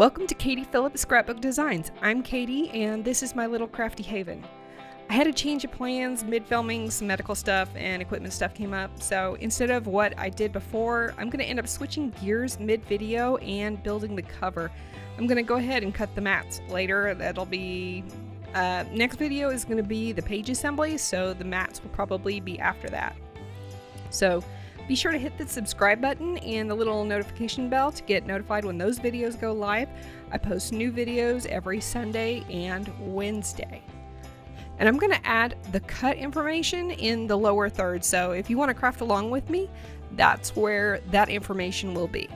Welcome to Katie Phillips Scrapbook Designs. I'm Katie, and this is my little crafty haven. I had a change of plans mid-filming, some medical stuff and equipment stuff came up, so instead of what I did before, I'm going to end up switching gears mid-video and building the cover. I'm going to go ahead and cut the mats later. That'll be... next video is going to be the page assembly, so the mats will probably be after that. So be sure to hit the subscribe button and the little notification bell to get notified when those videos go live. I post new videos every Sunday and Wednesday. And I'm going to add the cut information in the lower third, so if you want to craft along with me, that's where that information will be.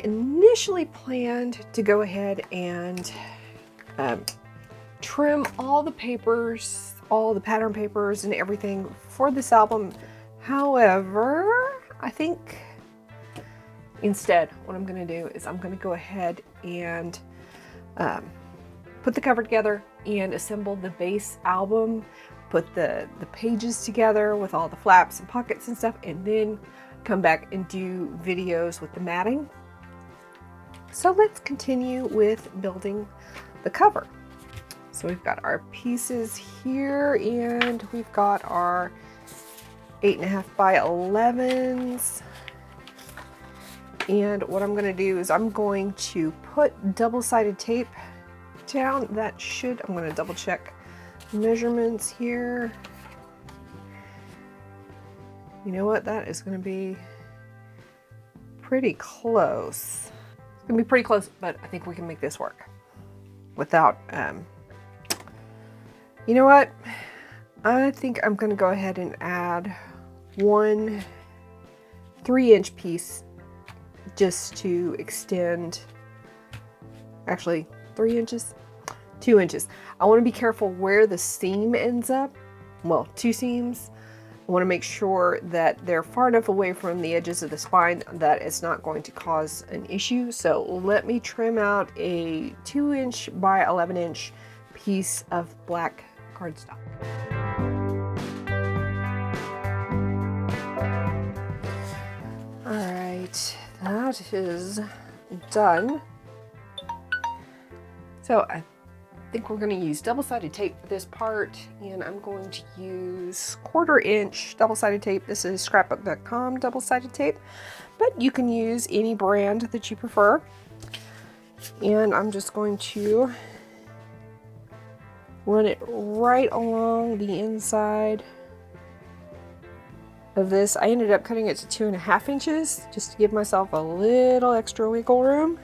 initially planned to go ahead and trim all the papers, all the pattern papers and everything for this album. However, I think instead what I'm going to do is I'm going to go ahead and put the cover together and assemble the base album, put the pages together with all the flaps and pockets and stuff, and then come back and do videos with the matting. So let's continue with building the cover. So we've got our pieces here, and we've got our 8.5 by 11s. And what I'm going to do is I'm going to put double-sided tape down. That should, I'm going to double check measurements here. You know what? That is going to be pretty close. It's going to be pretty close, but I think we can make this work without, you know what? I think I'm going to go ahead and add one 3-inch piece just to extend, actually 3 inches, 2 inches. I want to be careful where the seam ends up. Well, 2 seams. I want to make sure that they're far enough away from the edges of the spine that it's not going to cause an issue. So let me trim out a 2-inch by 11-inch piece of black cardstock. All right, that is done. So I think we're going to use double-sided tape for this part, and I'm going to use 1/4 inch double-sided tape. This is scrapbook.com double-sided tape, but you can use any brand that you prefer. And I'm just going to run it right along the inside of this. I ended up cutting it to 2.5 inches just to give myself a little extra wiggle room.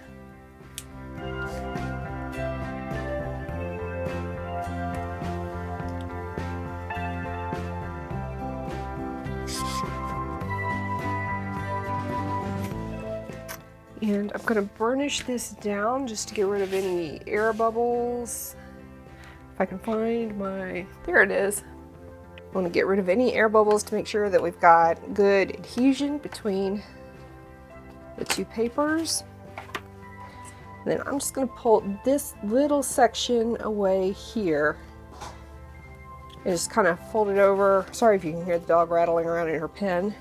And I'm going to burnish this down just to get rid of any air bubbles. If I can find my, there it is. I want to get rid of any air bubbles to make sure that we've got good adhesion between the two papers. And then I'm just going to pull this little section away here and just kind of fold it over. Sorry if you can hear the dog rattling around in her pen.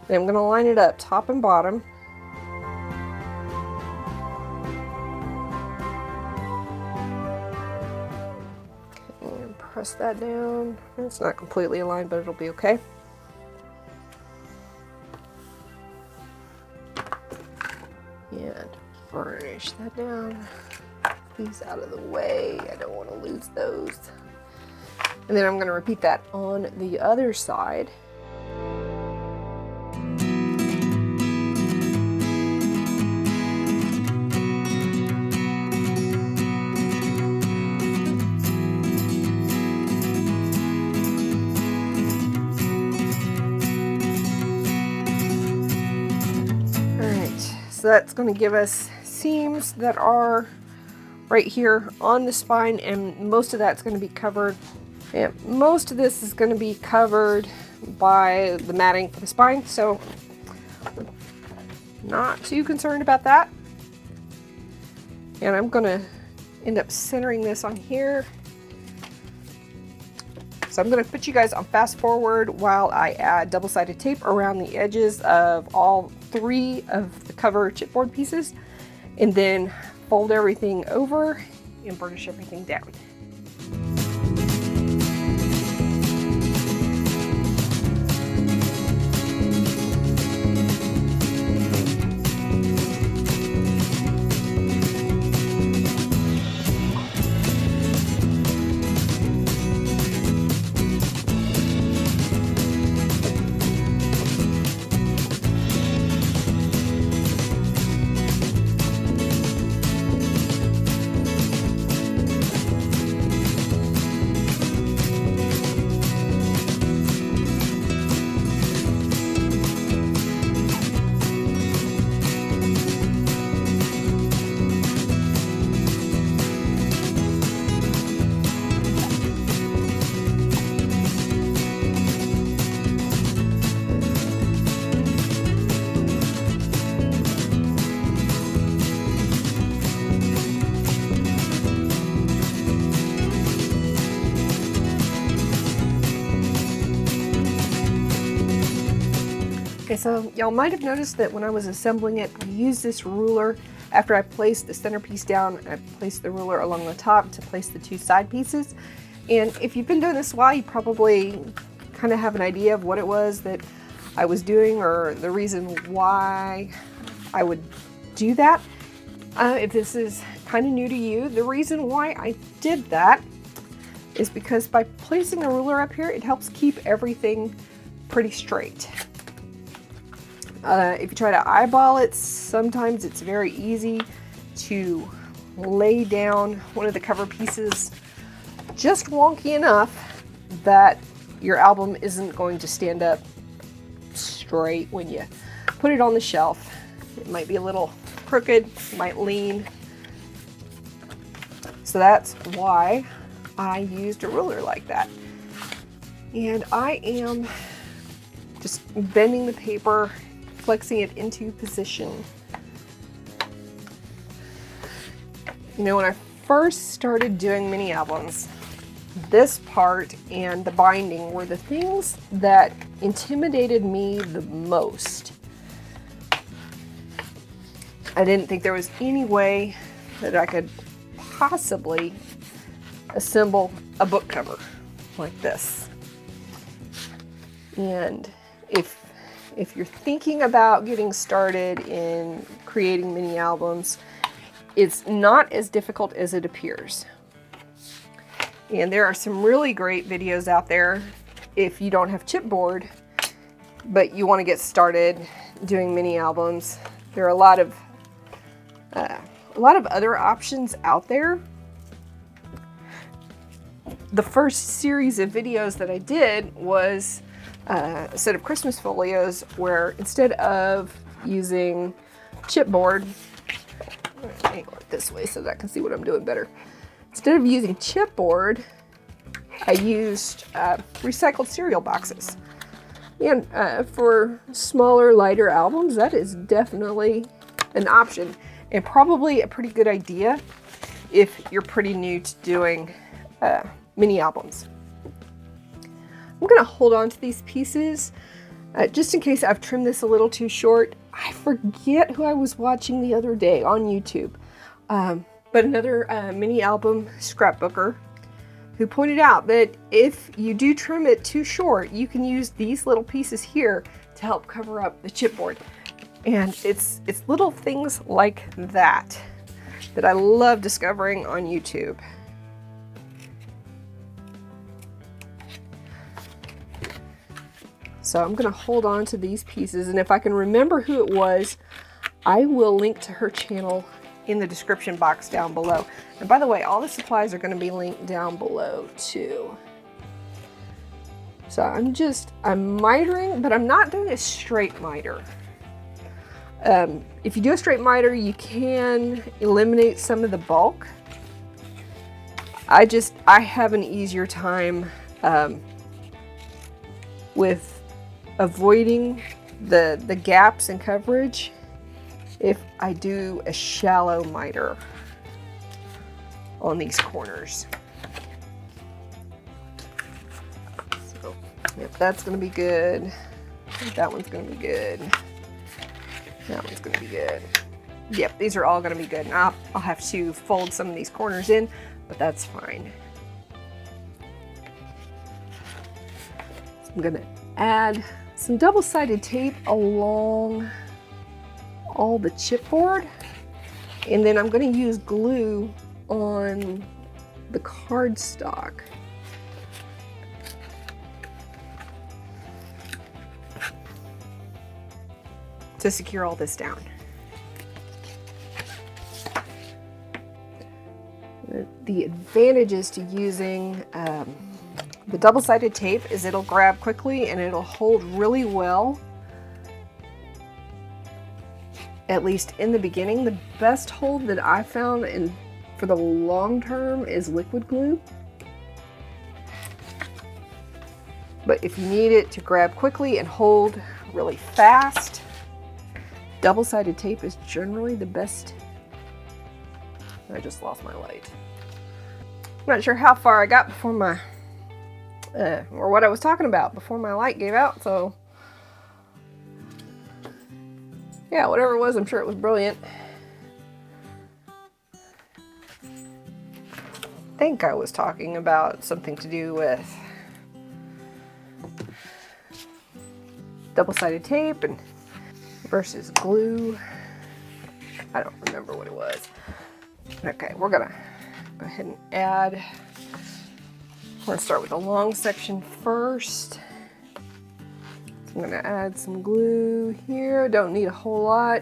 And I'm going to line it up top and bottom. Press that down. It's not completely aligned, but it'll be okay. And burnish that down. These out of the way. I don't want to lose those. And then I'm going to repeat that on the other side. So that's going to give us seams that are right here on the spine, and most of that's going to be covered. And most of this is going to be covered by the matting for the spine, so not too concerned about that. And I'm going to end up centering this on here. So I'm going to put you guys on fast forward while I add double-sided tape around the edges of all 3 of the cover chipboard pieces, and then fold everything over and burnish everything down. Okay, so y'all might have noticed that when I was assembling it, I used this ruler. After I placed the centerpiece down, I placed the ruler along the top to place the two side pieces. And if you've been doing this a while, you probably kind of have an idea of what it was that I was doing or the reason why I would do that. If this is kind of new to you, the reason why I did that is because by placing the ruler up here, it helps keep everything pretty straight. If you try to eyeball it, sometimes it's very easy to lay down one of the cover pieces just wonky enough that your album isn't going to stand up straight when you put it on the shelf. It might be a little crooked, might lean. So that's why I used a ruler like that. And I am just bending the paper, flexing it into position. You know, when I first started doing mini albums, this part and the binding were the things that intimidated me the most. I didn't think there was any way that I could possibly assemble a book cover like this. And if you're thinking about getting started in creating mini albums, it's not as difficult as it appears. And there are some really great videos out there if you don't have chipboard, but you want to get started doing mini albums. There are a lot of other options out there. The first series of videos that I did was a set of Christmas folios where instead of using chipboard, let me go this way so that I can see what I'm doing better. Instead of using chipboard, I used recycled cereal boxes. And for smaller, lighter albums, that is definitely an option and probably a pretty good idea if you're pretty new to doing mini albums. I'm going to hold on to these pieces just in case I've trimmed this a little too short. I forget who I was watching the other day on YouTube, but another mini album scrapbooker who pointed out that if you do trim it too short, you can use these little pieces here to help cover up the chipboard. And it's little things like that that I love discovering on YouTube. So I'm going to hold on to these pieces, and if I can remember who it was, I will link to her channel in the description box down below. And by the way, all the supplies are going to be linked down below too. So I'm mitering, but I'm not doing a straight miter. If you do a straight miter, you can eliminate some of the bulk. I have an easier time with avoiding the gaps in coverage if I do a shallow miter on these corners. So, yep, that's going to be good. That one's going to be good. That one's going to be good. Yep, these are all going to be good. Now I'll have to fold some of these corners in, but that's fine. So I'm going to add some double-sided tape along all the chipboard, and then I'm going to use glue on the cardstock. To secure all this down. The advantages to using the double-sided tape is it'll grab quickly and it'll hold really well, at least in the beginning. The best hold that I found for the long term is liquid glue. But if you need it to grab quickly and hold really fast, double-sided tape is generally the best. I just lost my light. I'm not sure how far I got before my, or what I was talking about before my light gave out, so Yeah, whatever it was, I'm sure it was brilliant. I think I was talking about something to do with double-sided tape and versus glue. I don't remember what it was. Okay, we're gonna go ahead and add. We're gonna start with the long section first. So I'm gonna add some glue here. Don't need a whole lot.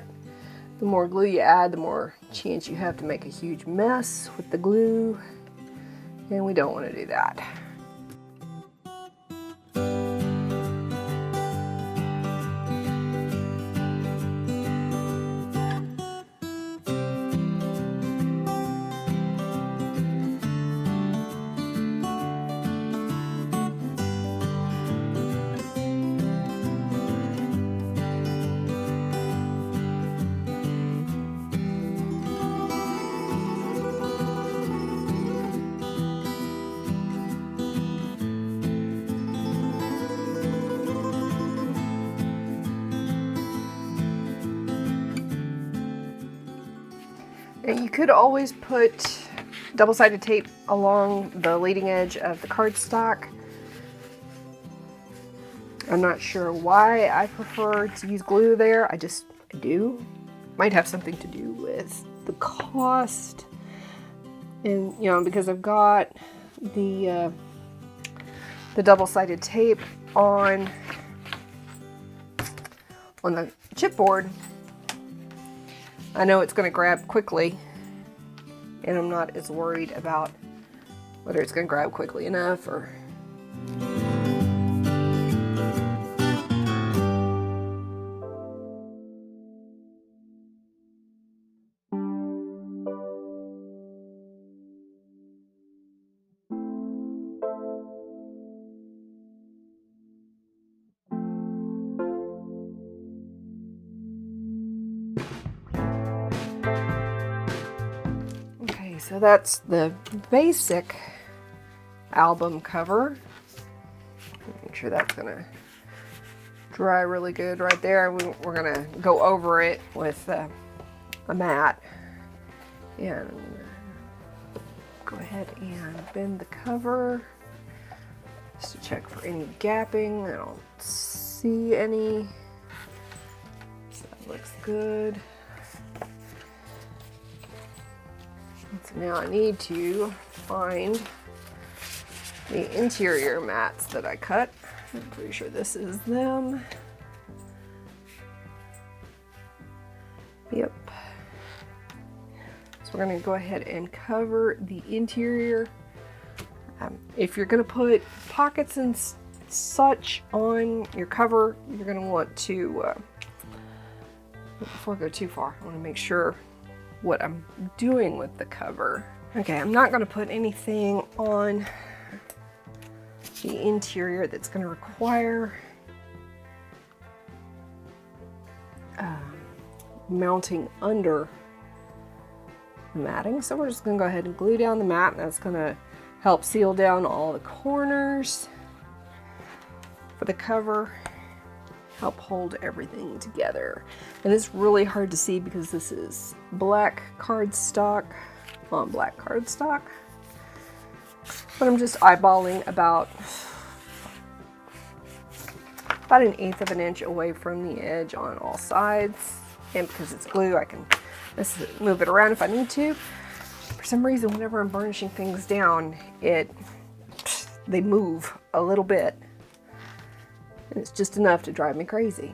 The more glue you add, the more chance you have to make a huge mess with the glue. And we don't want to do that. And you could always put double-sided tape along the leading edge of the cardstock. I'm not sure why I prefer to use glue there. I do. Might have something to do with the cost. And, you know, because I've got the double-sided tape on the chipboard, I know it's going to grab quickly, and I'm not as worried about whether it's going to grab quickly enough or... So that's the basic album cover. Make sure that's gonna dry really good right there. We're gonna go over it with a mat. And go ahead and bend the cover just to check for any gapping. I don't see any. So that looks good. So now I need to find the interior mats that I cut. I'm pretty sure this is them. Yep. So we're going to go ahead and cover the interior. If you're going to put pockets and such on your cover, you're going to want to, before I go too far, I want to make sure what I'm doing with the cover. Okay, I'm not going to put anything on the interior that's going to require mounting under the matting. So we're just going to go ahead and glue down the mat, and that's going to help seal down all the corners for the cover, help hold everything together. And it's really hard to see because this is black cardstock on black cardstock. But I'm just eyeballing about 1/8 of an inch away from the edge on all sides. And because it's glue, I can just move it around if I need to. For some reason, whenever I'm burnishing things down, they move a little bit. And it's just enough to drive me crazy.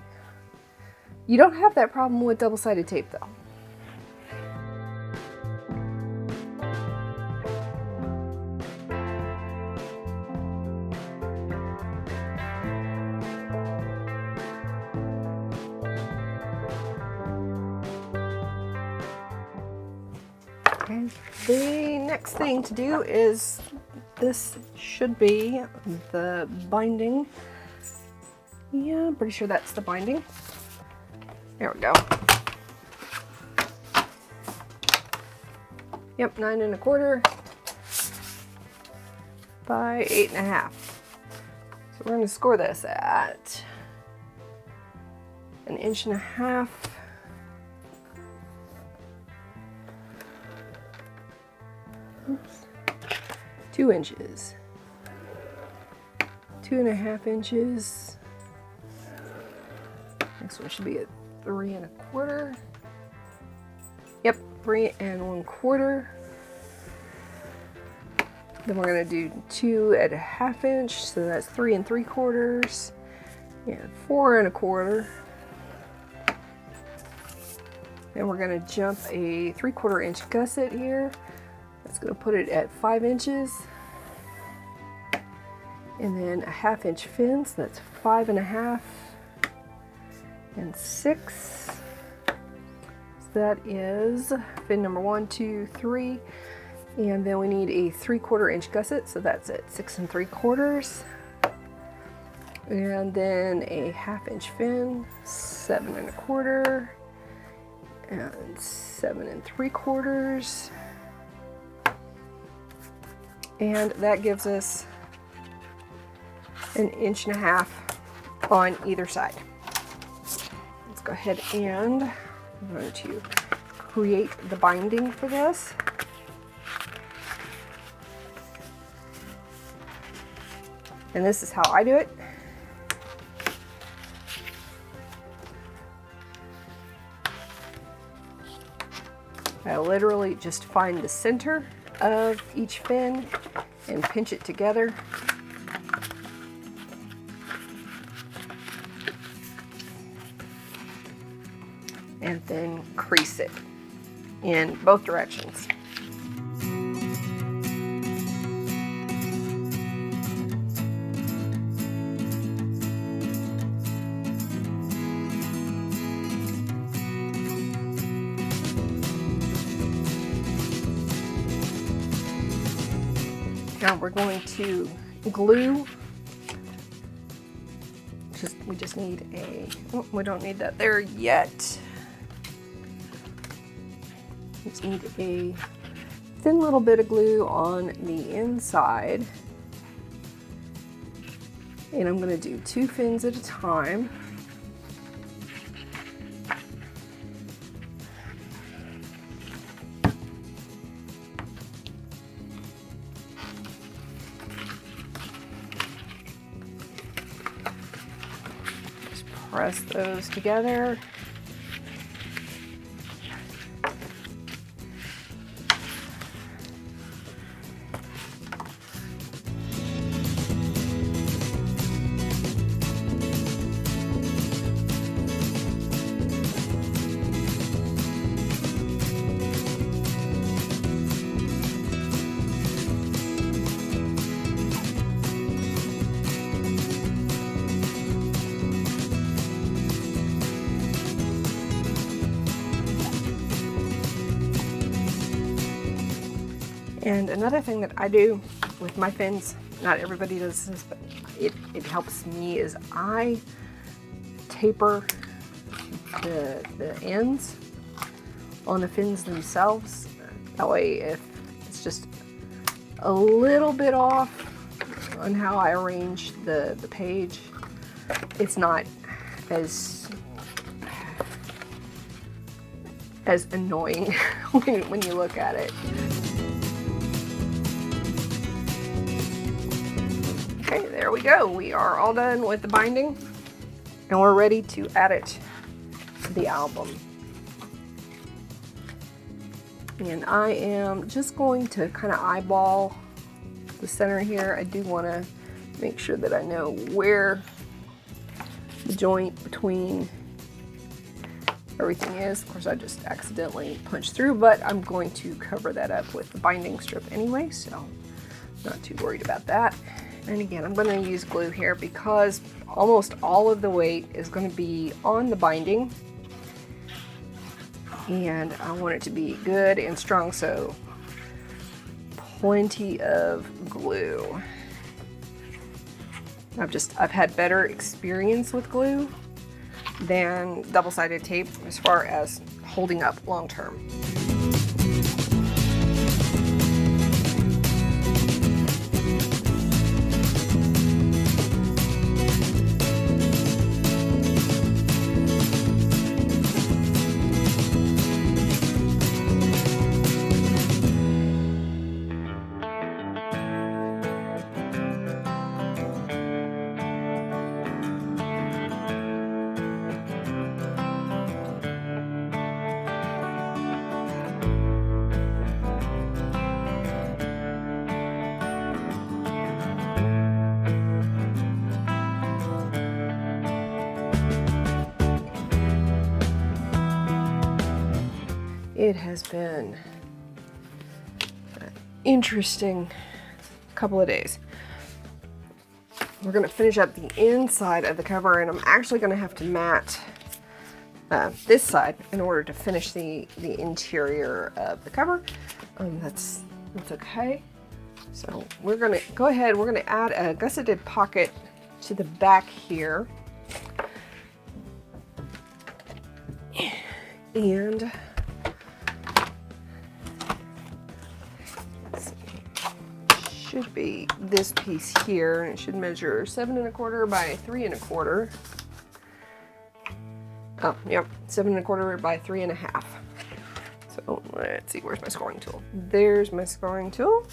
You don't have that problem with double-sided tape though. Okay. The next thing to do is, this should be the binding. Yeah, I'm pretty sure that's the binding. There we go. Yep, 9 1/4 by 8 1/2. So we're going to score this at 1.5 inches. oops, 2 inches, 2.5 inches. Next one should be at 3 1/4. Yep, 3 1/4. Then we're going to do 2 1/2 inch, so that's 3 3/4, and 4 1/4. Then we're going to jump a 3/4 inch gusset here. That's going to put it at 5 inches. And then a 1/2 inch fin, so that's 5 1/2 and 6. So that is fin number 1, 2, 3. And then we need a 3/4 inch gusset, so that's at 6 3/4. And then a 1/2 inch fin, 7 1/4 and 7 3/4. And that gives us 1.5 inches on either side. Let's go ahead and I'm going to create the binding for this. And this is how I do it. I literally just find the center of each fin and pinch it together. And then crease it in both directions. Now we're going to glue. We just need a, oh, we don't need that there yet. We just need a thin little bit of glue on the inside. And I'm going to do 2 fins at a time. Press those together. And another thing that I do with my fins, not everybody does this, but it helps me, is I taper the ends on the fins themselves. That way, if it's just a little bit off on how I arrange the page, it's not as annoying when you look at it. Okay, there we go. We are all done with the binding and we're ready to add it to the album. And I am just going to kind of eyeball the center here. I do want to make sure that I know where the joint between everything is. Of course, I just accidentally punched through, but I'm going to cover that up with the binding strip anyway, so not too worried about that. And again, I'm going to use glue here because almost all of the weight is going to be on the binding. And I want it to be good and strong, so plenty of glue. I've had better experience with glue than double-sided tape as far as holding up long term. It has been an interesting couple of days. We're going to finish up the inside of the cover, and I'm actually going to have to mat this side in order to finish the interior of the cover. That's okay. So we're going to go ahead, we're going to add a gusseted pocket to the back here. And should be this piece here, and it should measure 7 1/4 by 3 1/4. Oh, yep, 7 1/4 by 3 1/2. So let's see, where's my scoring tool? There's my scoring tool.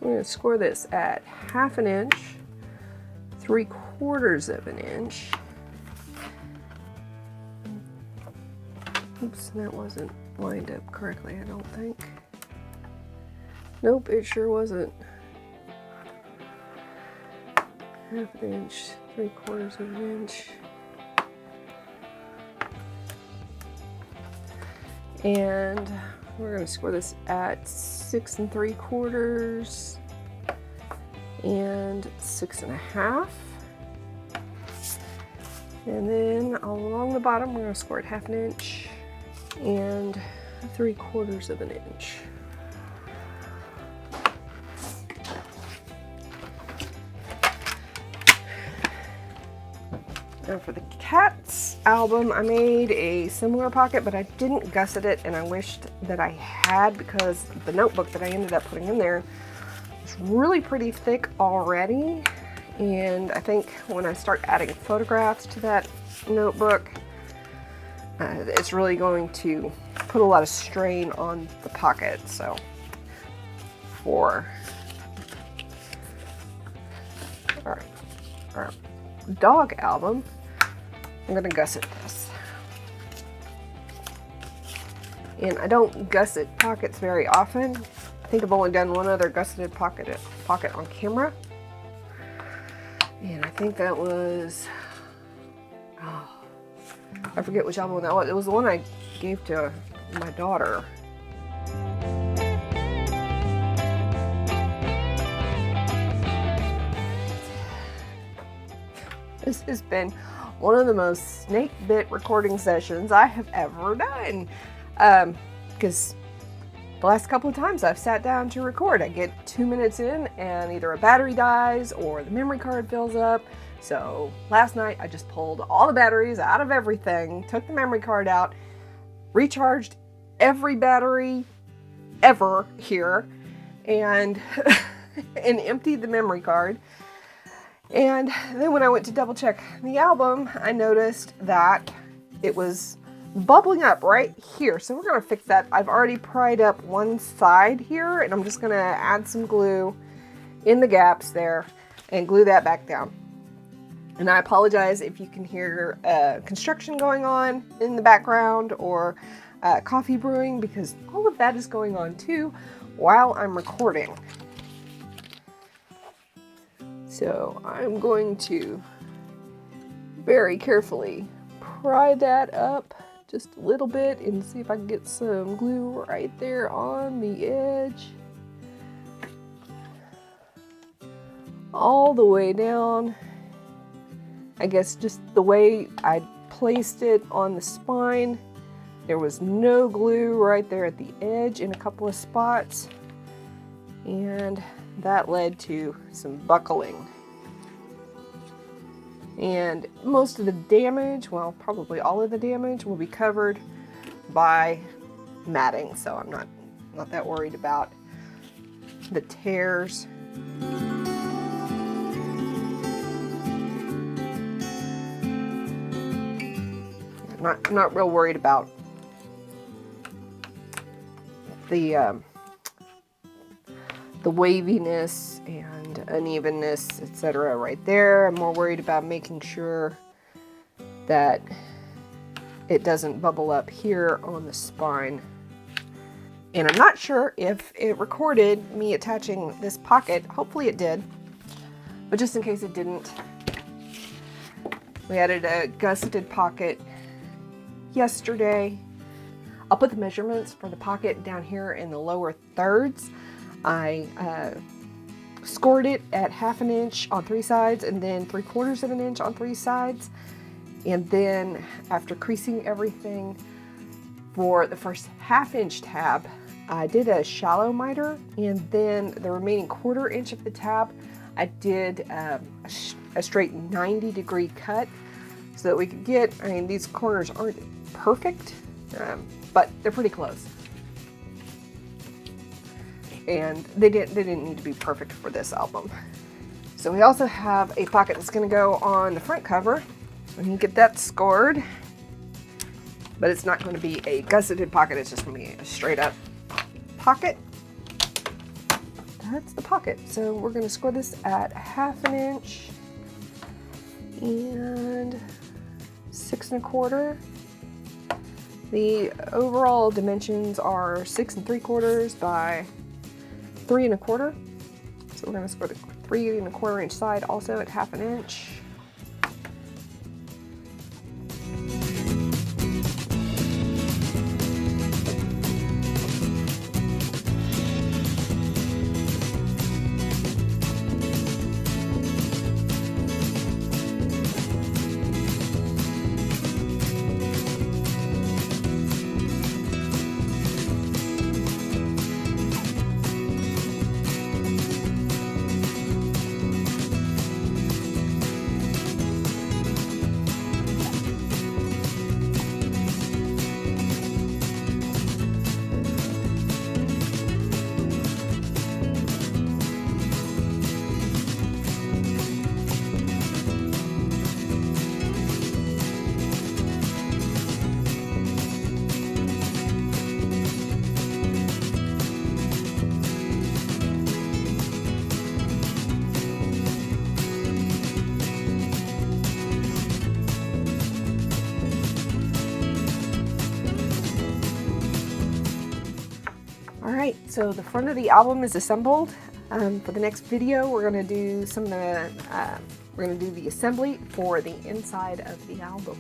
I'm going to score this at 1/2 inch, 3/4 inch. Oops, that wasn't lined up correctly, I don't think. Nope, it sure wasn't. 1/2 inch, 3/4 inch. And we're going to score this at 6 3/4 and 6 1/2. And then along the bottom, we're going to score it 1/2 inch and 3/4 inch. Now for the cat's album, I made a similar pocket, but I didn't gusset it, and I wished that I had, because the notebook that I ended up putting in there was really pretty thick already. And I think when I start adding photographs to that notebook, it's really going to put a lot of strain on the pocket. So for our dog album, I'm going to gusset this. And I don't gusset pockets very often. I think I've only done one other gusseted pocket on camera. And I think that was, oh, I forget which album that was. It was the one I gave to my daughter. This has been one of the most snake bit recording sessions I have ever done. Because the last couple of times I've sat down to record, I get 2 minutes in and either a battery dies or the memory card fills up. So last night I just pulled all the batteries out of everything, took the memory card out, recharged every battery ever here, and and emptied the memory card. And then when I went to double check the album, I noticed that it was bubbling up right here. So we're going to fix that. I've already pried up one side here, and I'm just going to add some glue in the gaps there and glue that back down. And I apologize if you can hear construction going on in the background, or coffee brewing, because all of that is going on too while I'm recording. So I'm going to very carefully pry that up just a little bit and see if I can get some glue right there on the edge. All the way down. I guess just the way I placed it on the spine, there was no glue right there at the edge in a couple of spots. And that led to some buckling. And most of the damage, well, probably all of the damage, will be covered by matting, so I'm not that worried about the tears. I'm not real worried about the waviness and unevenness, etc. right there. I'm more worried about making sure that it doesn't bubble up here on the spine. And I'm not sure if it recorded me attaching this pocket. Hopefully it did, but just in case it didn't, we added a gusseted pocket yesterday, I'll put the measurements for the pocket down here in the lower thirds. I scored it at 1/2 inch on 3 sides and then 3/4 of an inch on 3 sides. And then after creasing everything for the first 1/2 inch tab, I did a shallow miter, and then the remaining 1/4 inch of the tab, I did a straight 90-degree cut so that we could get, I mean, these corners aren't perfect, but they're pretty close. And they didn't need to be perfect for this album. So we also have a pocket that's going to go on the front cover. So you get that scored, but it's not going to be a gusseted pocket. It's just going to be a straight up pocket. That's the pocket. So we're going to score this at 1/2 inch and 6 1/4. The overall dimensions are 6 3/4 by 3 1/4. So we're going to score the 3 1/4 inch side also at 1/2 inch. Alright, so the front of the album is assembled. For the next video, we're going to do we're going to do the assembly for the inside of the album.